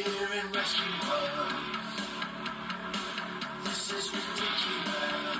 here and rescue us. This is ridiculous.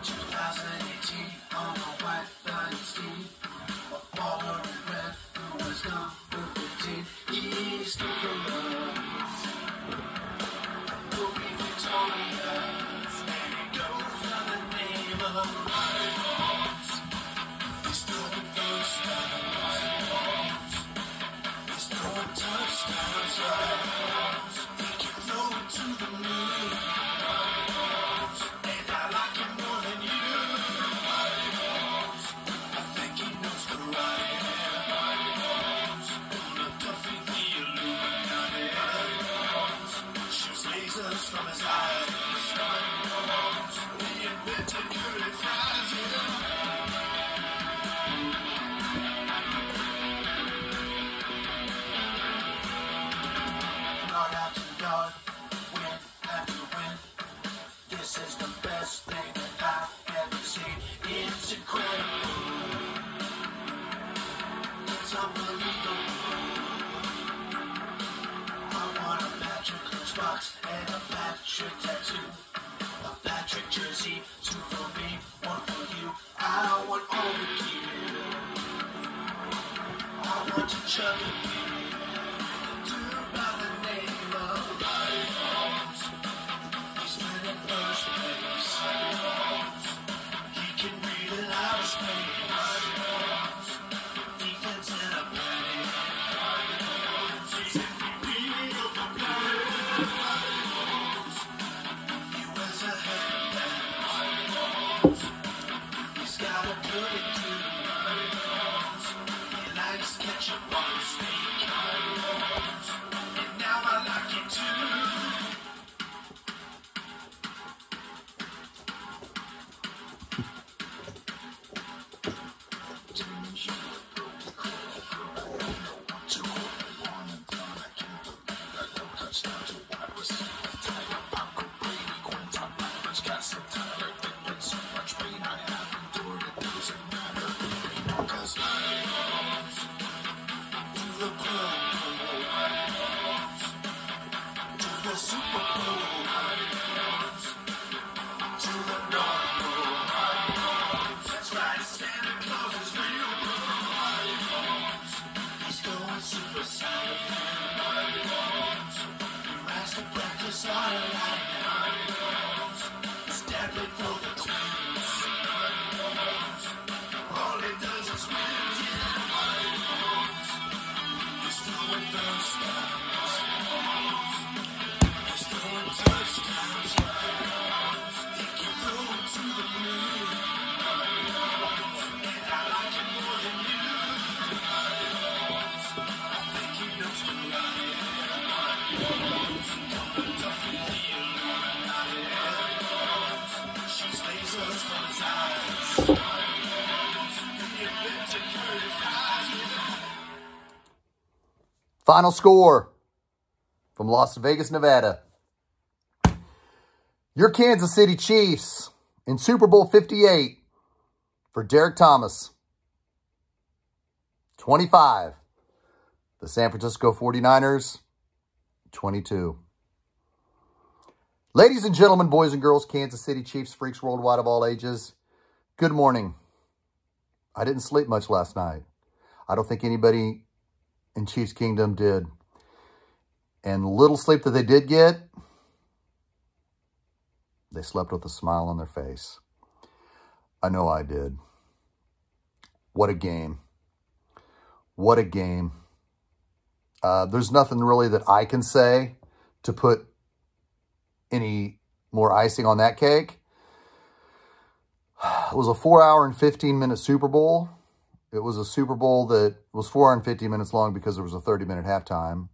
2018 on a white dynasty. A baller in red who was number 15. He's still from us. We'll be victorious. And it goes by the name of Rivals. He's throwing first downs. He's throwing touchdowns. He can throw it to the moon. And I like him more than you. I think he knows karate. Gonna defeat the Illuminati. Shoots lasers from his eyes. He invented curly fries. Yard after yard, win after win. This is the best thing that I've ever seen. It's incredible. It's unbelievable. I want a Patrick lunchbox and a Patrick tattoo. A Patrick jersey, 2 for me, 1 for you. I want all the gear. I want to chug a beer. Dude by the name of Rivals. He's been in first place. He can read it out of space. Defense in a panic. He's MVP of the planet. He wears a headband. He's got a good attitude. He likes ketchup on his steak. And now I like it too. Super Bowl. To the North Pole. That's right, Santa Claus is real. He's going super saiyan. He rides to practice on a line. It's deadly for the twins. All he does is win. He's throwing first downs. He's throwing touchdowns. He can throw it to the moon. And I like him more than you. I think he knows karate. Gonna defeat the Illuminati. Shoots lasers from his eyes. He invented curly fries. Final score from Las Vegas, Nevada. Your Kansas City Chiefs in Super Bowl 58 for Derek Thomas. 25. The San Francisco 49ers, 22. Ladies and gentlemen, boys and girls, Kansas City Chiefs, freaks worldwide of all ages, good morning. I didn't sleep much last night. I don't think anybody in Chiefs Kingdom did. And the little sleep that they did get, they slept with a smile on their face. I know I did. What a game. What a game. There's nothing really that I can say to put any more icing on that cake. It was a 4-hour and 15-minute Super Bowl. It was a Super Bowl that was 4 hours and 50 minutes long because there was a 30-minute halftime.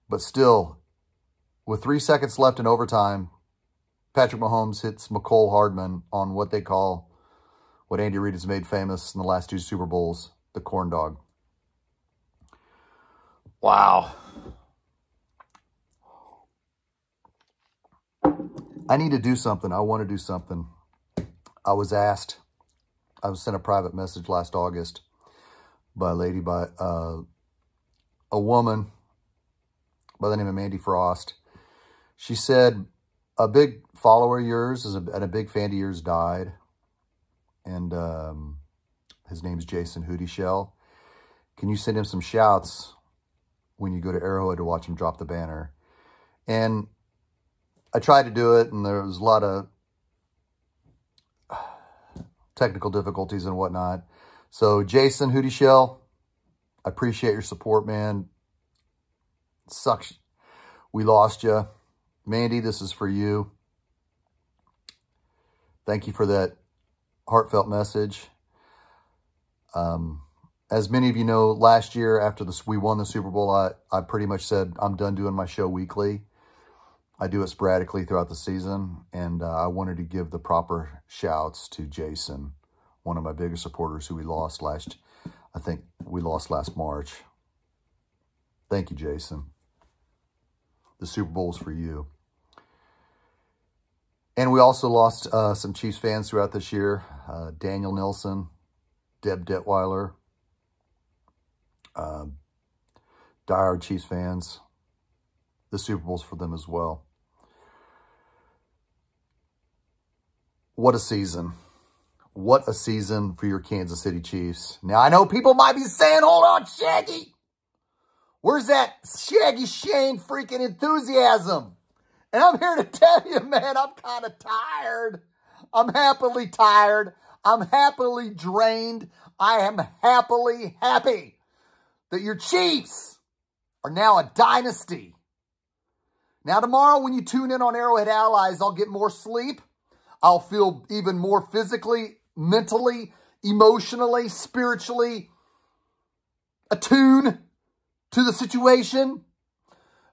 But still, with 3 seconds left in overtime, Patrick Mahomes hits McCole Hardman on what they call, what Andy Reid has made famous in the last 2 Super Bowls, the corn dog. Wow. I need to do something. I want to do something. I was asked, I was sent a private message last August by a lady a woman by the name of Mandy Frost. She said, a big follower of yours and a big fan of yours died. And his name's Jason Hootie Shell. Can you send him some shouts when you go to Arrowhead to watch him drop the banner? And I tried to do it, and there was a lot of technical difficulties and whatnot. So, Jason Hootie Shell, I appreciate your support, man. It sucks we lost you. Mandy, this is for you. Thank you for that heartfelt message. As many of you know, last year after we won the Super Bowl, I pretty much said I'm done doing my show weekly. I do it sporadically throughout the season, and I wanted to give the proper shouts to Jason, one of my biggest supporters who we lost last March. Thank you, Jason. The Super Bowl's for you. And we also lost some Chiefs fans throughout this year. Daniel Nilsson, Deb Detweiler, diehard Chiefs fans. The Super Bowl's for them as well. What a season. What a season for your Kansas City Chiefs. Now, I know people might be saying, hold on, Shaggy. Where's that Shaggy Shane freaking enthusiasm? And I'm here to tell you, man, I'm kind of tired. I'm happily tired. I'm happily drained. I am happily happy that your Chiefs are now a dynasty. Now, tomorrow when you tune in on Arrowhead Allies, I'll get more sleep. I'll feel even more physically, mentally, emotionally, spiritually attuned to the situation.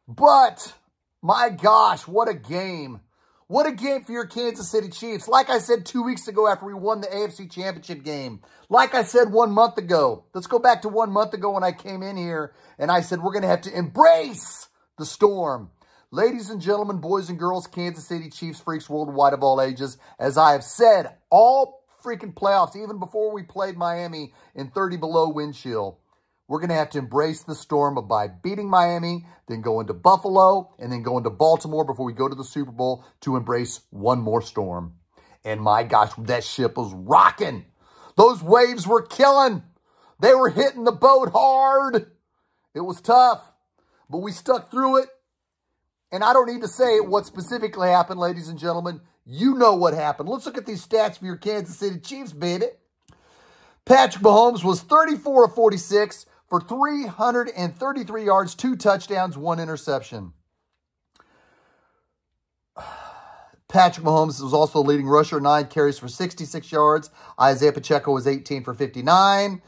But, my gosh, what a game. What a game for your Kansas City Chiefs. Like I said 2 weeks ago after we won the AFC Championship game. Like I said 1 month ago. Let's go back to 1 month ago when I came in here and I said we're going to have to embrace the storm. Ladies and gentlemen, boys and girls, Kansas City Chiefs, freaks worldwide of all ages, as I have said, all freaking playoffs, even before we played Miami in 30 below wind chill, we're going to have to embrace the storm by beating Miami, then going to Buffalo, and then going to Baltimore before we go to the Super Bowl to embrace one more storm. And my gosh, that ship was rocking. Those waves were killing. They were hitting the boat hard. It was tough, but we stuck through it. And I don't need to say what specifically happened, ladies and gentlemen. You know what happened. Let's look at these stats for your Kansas City Chiefs, baby. Patrick Mahomes was 34 of 46 for 333 yards, 2 touchdowns, 1 interception. Patrick Mahomes was also the leading rusher, 9 carries for 66 yards. Isaiah Pacheco was 18 for 59.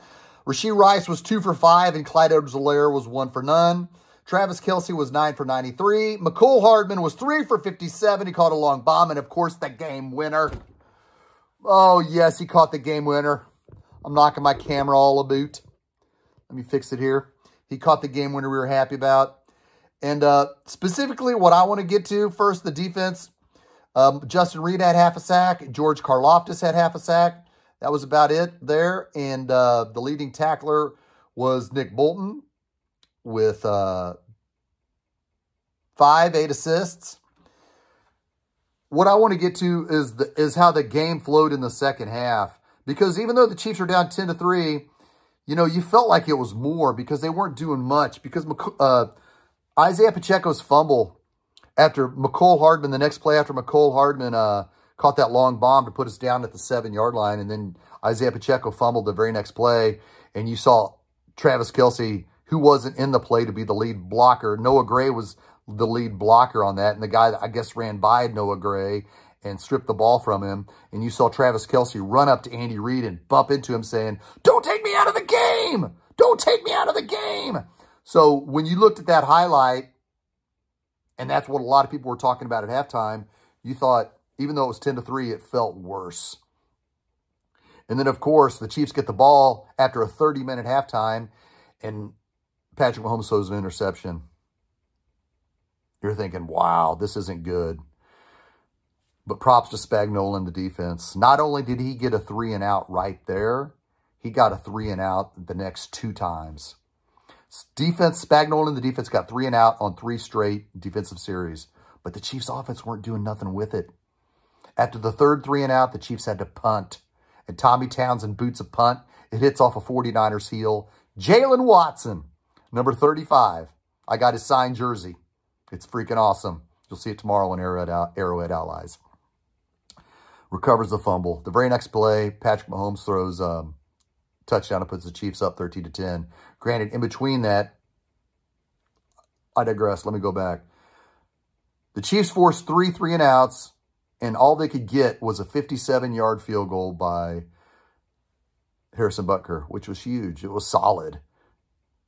Rashee Rice was 2 for 5, and Clyde Edwards-Helaire was 1 for none. Travis Kelce was 9 for 93. McCole Hardman was 3 for 57. He caught a long bomb, and of course, the game winner. Oh, yes, he caught the game winner. I'm knocking my camera all about. Let me fix it here. He caught the game winner we were happy about. And specifically, what I want to get to, first, the defense. Justin Reed had half a sack. George Karlaftis had half a sack. That was about it there. And the leading tackler was Nick Bolton with 8 assists. What I want to get to is how the game flowed in the second half. Because even though the Chiefs were down 10-3, you know, you felt like it was more because they weren't doing much. Because Isaiah Pacheco's fumble after McCole Hardman, the next play after McCole Hardman caught that long bomb to put us down at the 7-yard line. And then Isaiah Pacheco fumbled the very next play. And you saw Travis Kelce, who wasn't in the play, to be the lead blocker. Noah Gray was the lead blocker on that. And the guy that I guess ran by Noah Gray and stripped the ball from him. And you saw Travis Kelce run up to Andy Reid and bump into him saying, "Don't take me out of the game! Don't take me out of the game!" So when you looked at that highlight, and that's what a lot of people were talking about at halftime, you thought, even though it was 10-3, it felt worse. And then, of course, the Chiefs get the ball after a 30-minute halftime, and Patrick Mahomes throws an interception. You're thinking, wow, this isn't good. But props to Spagnuolo and the defense. Not only did he get a 3-and-out right there, he got a 3-and-out the next 2 times. Defense, Spagnuolo and the defense got 3 and out on 3 straight defensive series. But the Chiefs' offense weren't doing nothing with it. After the third 3 and out, the Chiefs had to punt. And Tommy Townsend boots a punt. It hits off a 49ers heel. Jalen Watson, number 35. I got his signed jersey. It's freaking awesome. You'll see it tomorrow on Arrowhead Allies. Recovers the fumble. The very next play, Patrick Mahomes throws touchdown and puts the Chiefs up 13-10. Granted, in between that, I digress. Let me go back. The Chiefs forced 3 and outs, and all they could get was a 57-yard field goal by Harrison Butker, which was huge. It was solid.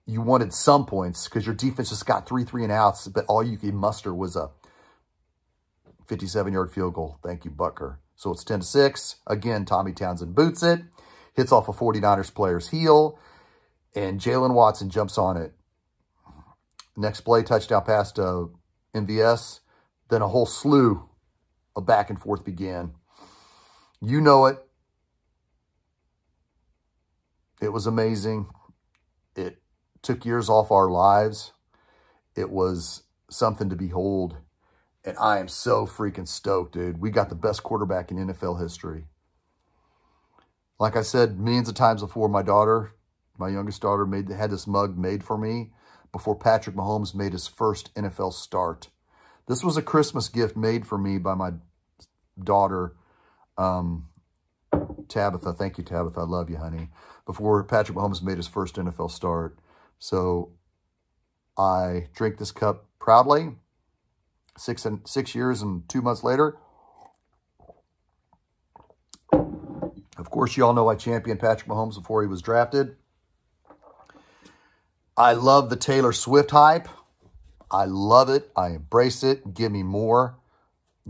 You wanted some points because your defense just got 3 and outs, but all you could muster was a 57-yard field goal. Thank you, Butker. So it's 10-6. Again, Tommy Townsend boots it, hits off a 49ers player's heel, and Jalen Watson jumps on it. Next play, touchdown pass to MVS. Then a whole slew of back and forth began. You know it. It was amazing. It took years off our lives. It was something to behold. And I am so freaking stoked, dude. We got the best quarterback in NFL history. Like I said millions of times before, my daughter, my youngest daughter, had this mug made for me before Patrick Mahomes made his first NFL start. This was a Christmas gift made for me by my daughter, Tabitha. Thank you, Tabitha. I love you, honey. Before Patrick Mahomes made his first NFL start. So I drink this cup proudly. 6 years and 2 months later. Of course, you all know I championed Patrick Mahomes before he was drafted. I love the Taylor Swift hype. I love it. I embrace it. Give me more.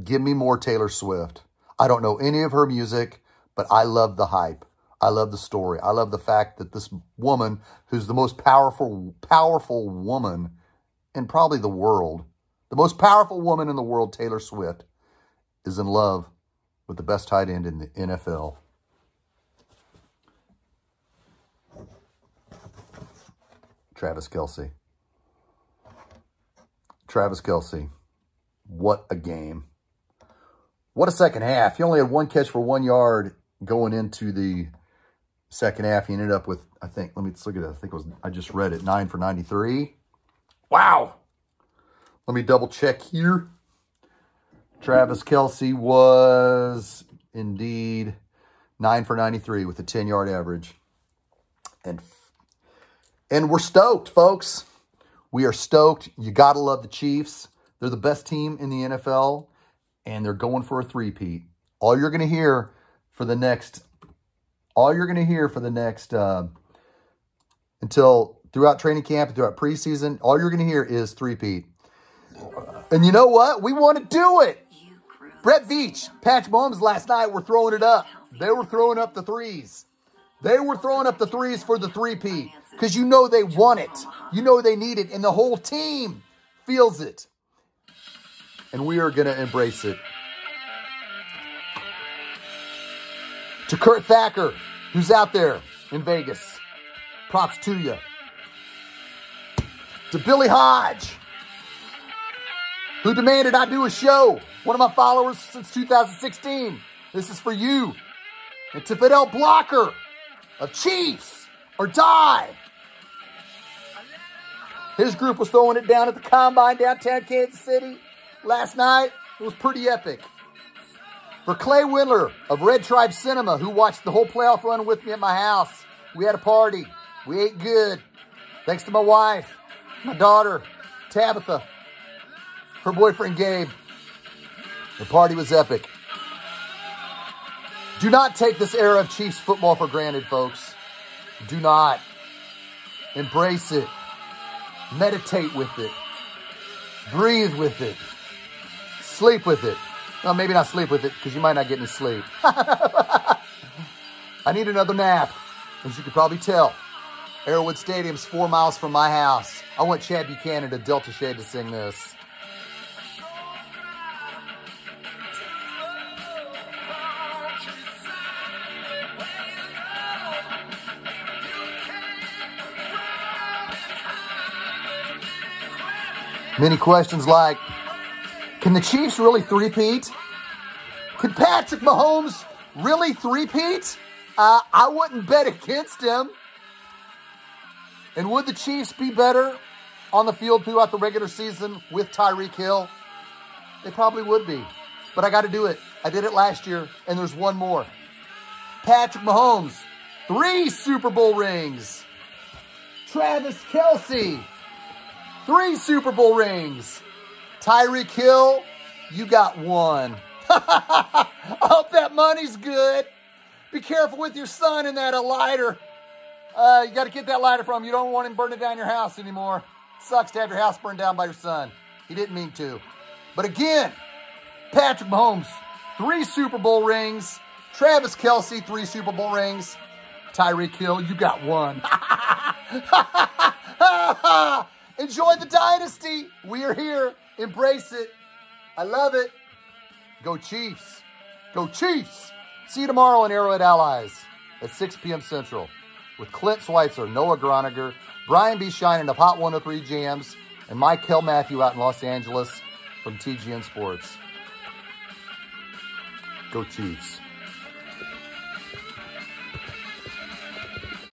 Give me more Taylor Swift. I don't know any of her music, but I love the hype. I love the story. I love the fact that this woman, who's the most powerful woman in probably the world, the most powerful woman in the world, Taylor Swift, is in love with the best tight end in the NFL. Travis Kelce. Travis Kelce. What a game. What a second half. He only had 1 catch for 1 yard going into the second half. He ended up with, I think, let's look at it. I think it was, I just read it, 9 for 93. Wow. Let me double check here. Travis Kelce was indeed 9 for 93 with a 10-yard average. And we're stoked, folks. We are stoked. You got to love the Chiefs. They're the best team in the NFL, and they're going for a three-peat. All you're going to hear for the next, until throughout training camp and throughout preseason, all you're going to hear is three-peat. And you know what? We want to do it. Brett Veach, Patrick Mahomes last night were throwing it up. They were throwing up the threes. They were throwing up the threes for the three-peat because you know they want it. You know they need it, and the whole team feels it. And we are going to embrace it. To Kurt Thacker, who's out there in Vegas, props to you. To Billy Hodge, who demanded I do a show. One of my followers since 2016. This is for you. And to Fidel Blocker of Chiefs or Die. His group was throwing it down at the Combine downtown Kansas City last night. It was pretty epic. For Clay Whittler of Red Tribe Cinema, who watched the whole playoff run with me at my house. We had a party. We ate good. Thanks to my wife, my daughter, Tabitha, her boyfriend, Gabe. The party was epic. Do not take this era of Chiefs football for granted, folks. Do not. Embrace it. Meditate with it. Breathe with it. Sleep with it. Well, maybe not sleep with it, because you might not get any sleep. I need another nap, as you could probably tell. Arrowhead Stadium's 4 miles from my house. I want Chad Buchanan of Delta Shade to sing this. Many questions like, can the Chiefs really three-peat? Can Patrick Mahomes really three-peat? I wouldn't bet against him. And would the Chiefs be better on the field throughout the regular season with Tyreek Hill? They probably would be. But I got to do it. I did it last year, and there's one more. Patrick Mahomes, 3 Super Bowl rings. Travis Kelce, 3 Super Bowl rings. Tyreek Hill, you got 1. I hope that money's good. Be careful with your son and that lighter. You got to get that lighter from him. You don't want him burning down your house anymore. It sucks to have your house burned down by your son. He didn't mean to. But again, Patrick Mahomes, 3 Super Bowl rings. Travis Kelce, 3 Super Bowl rings. Tyreek Hill, you got 1. Enjoy the dynasty. We are here. Embrace it. I love it. Go Chiefs. Go Chiefs. See you tomorrow on Arrowhead Allies at 6 p.m. Central with Clint Schweitzer, Noah Groniger, Brian B. Shinen of Hot 103 Jams, and Mike Kel Matthew out in Los Angeles from TGN Sports. Go Chiefs.